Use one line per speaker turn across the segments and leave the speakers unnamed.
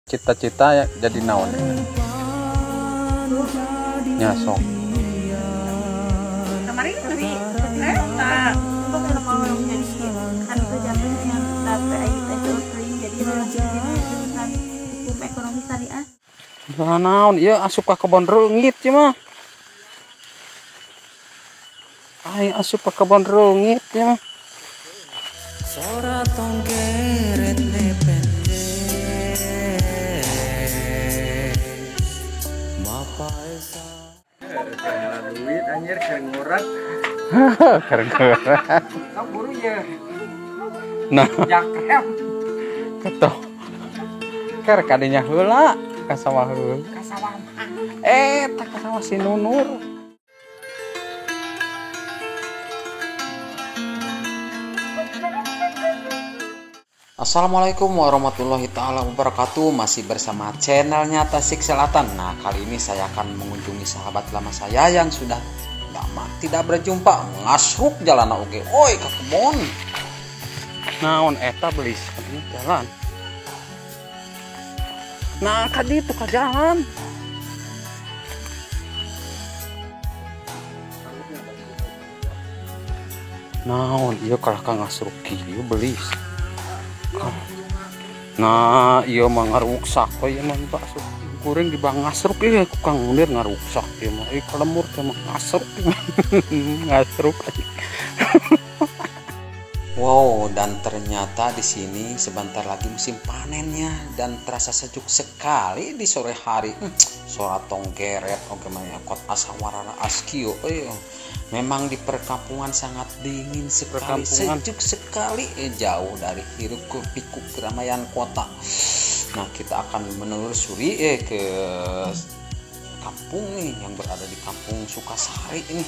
Cita-cita ya jadi naon nyasong
kemarin tadi tak untuk mau jadi kan itu jatuh yang dapat itu kering jadi jurusan hukum ekonomi syariah.
naon iya asup ka kebon reungit ya mah ai asup ka kebon reungit ya mah
Sora tongkeret nepende Mapa esa
Kena duit anjir keren ngurat.
keren
Kau buru ya.
nah
Jakrem
keto ker kadinya heula ka sawah heula
ka sawah mah.
tak ka sawah si Nunur. Assalamualaikum warahmatullahi taala wabarakatuh. Masih bersama channelnya Tasik Selatan. Nah, kali ini saya akan mengunjungi sahabat lama saya yang sudah lama tidak berjumpa. Ngasruk jalan oge. Oi ka kebon. Naon eta belis jalan. Nah, ka ditu ka jalan. Naon ieu kalah ka ngasruk kieu belis. Nah iya mah ngaruksak we mah bakso goreng di bang ngasruk ieu ku Kang Munir ngaruksak ieu mah kalemur teh mah ngasruk ngasruk wow, dan ternyata di sini sebentar lagi musim panennya dan terasa sejuk sekali di sore hari. Sora tongkeret oke mah kot asawarana askio memang di perkampungan sangat dingin sekali, sejuk sekali, jauh dari hiruk pikuk keramaian kota. Nah, kita akan menelusuri ke kampung nih yang berada di kampung Sukasari ini.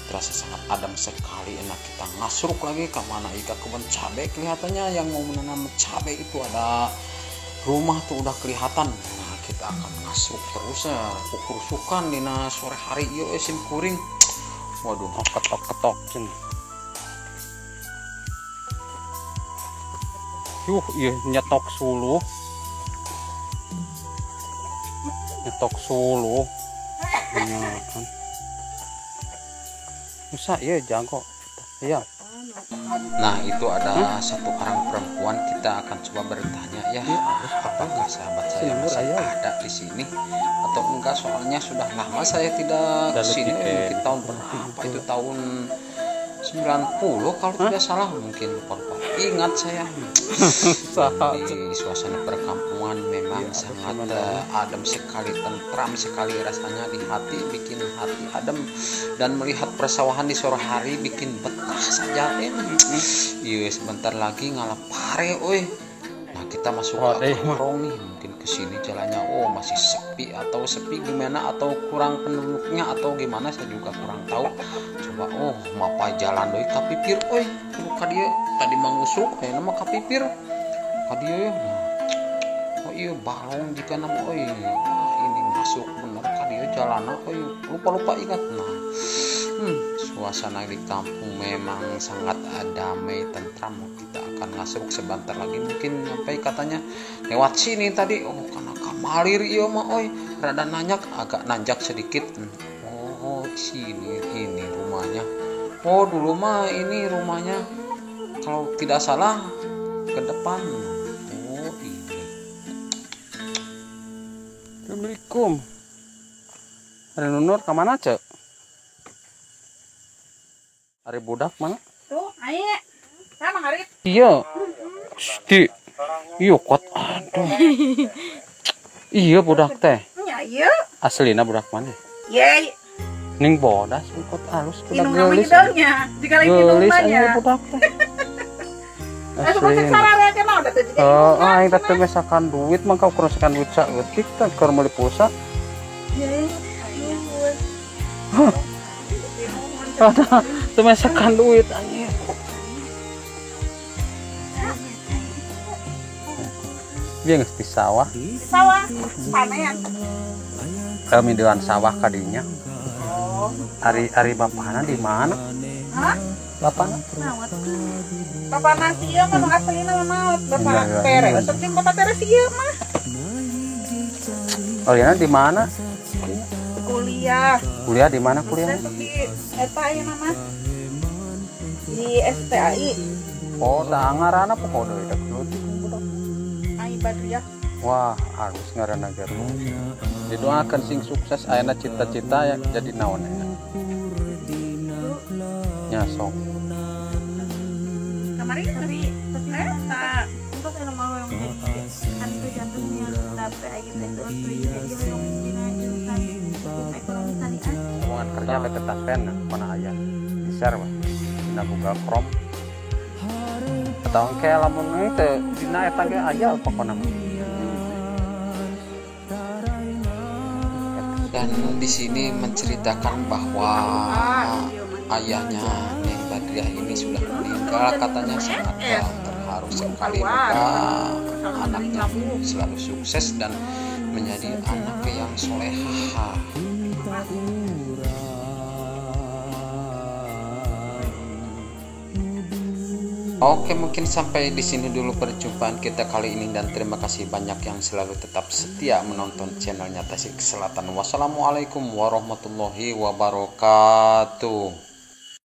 Terasa sangat adem sekali. Nah, kita ngasruk lagi ke mana ika kebun cabai kelihatannya yang mau menanam cabai itu ada rumah tuh udah kelihatan. Nah, kita akan ngasruk terus ya. Ukur sukan di sore hari yo sim kuring. Waduh, ketok-ketok sini. Iya nyetok suluh. Nyetok suluh. Nah, kan. Bisa ya jago. Iya. Nah, itu ada satu orang perempuan, kita akan coba bertanya ya, apakah sahabat saya masih ada di sini atau enggak, soalnya sudah lama saya tidak ke sini, mungkin tahun berapa itu, tahun 90 kalau tidak salah, mungkin lupa ingat saya. Di suasana perkampungan memang sangat adem sekali, tentram sekali rasanya di hati, bikin hati adem, dan melihat persawahan di sore hari bikin betah saja. Iya, sebentar lagi ngalap pare oi. Nah, kita masuk ke lorong nih, mungkin kesini jalannya masih sepi atau sepi gimana, atau kurang penduduknya atau gimana, saya juga kurang tahu. Coba mapa jalan doi kapipir oi ka dieu tadi mangusuk nama kapipir ka dieu ya. Iya balong jika nama ini masuk bener ka dieu jalanna lupa ingat. Nah, suasana di kampung memang sangat damai, tentram. Kita akan ngasruk sebentar lagi, mungkin sampai katanya lewat sini tadi. Karena kamalir iya mah rada nanjak, agak nanjak sedikit. Sini ini rumahnya. Dulu mah ini rumahnya kalau tidak salah ke depan. Ini. Assalamualaikum. Ada Nunur kemana cek? Hari budak mana?
Tuh, ayo. Sama hari.
Iya. Sti. Iya kuat. Aduh. Iya budak teh.
Ya, iya.
Aslina budak mana?
Ye.
Ning bodas kuat halus budak
Gelis. Jika lagi
gelis
minumnya.
budak teh.
Asli. Sarare kenal da teh.
Aing teh mesakan duit mangka ukuran duit saeutik teh keur meuli pulsa. Ada teu mesakan duit anjir. Dia geus di sawah.
Sawah panen.
Kami dengan sawah kadinya. Ari bapana di mana?
Hah?
Bapana?
Nawat. Bapak nasi ieu mah aslina mah naot? Bapak tere. Seperti bapak tere sih ieu mah.
Oh ya, di mana?
Kuliah.
Kuliah di mana kuliah?
Di SPAI nama. Di SPAI.
Oh, da ngaranna pokoknya udah kelut.
Ai Badriah.
Wah, harus ngaranna garu. Didoakan sing sukses ayeuna cita-cita ya jadi naon ya. Nya sok.
Kemarin dari tak untuk yang mau yang jadi kan itu jatuhnya tapi aja itu jadi yang dina jurusan hukum ekonomi syariah.
Hubungan kerja teh ketaspen mana aya. Di share mah. Dina Google Chrome. Atau engke lamun teh dina eta ge aya pokona mah. Dan di sini menceritakan bahwa ayahnya Neng Badriah ini sudah meninggal, katanya sangat terharu sekali. Moga anaknya selalu sukses dan menjadi anak yang soleha. Oke, mungkin sampai di sini dulu perjumpaan kita kali ini dan terima kasih banyak yang selalu tetap setia menonton channelnya Tasik Selatan. Wassalamualaikum warahmatullahi wabarakatuh.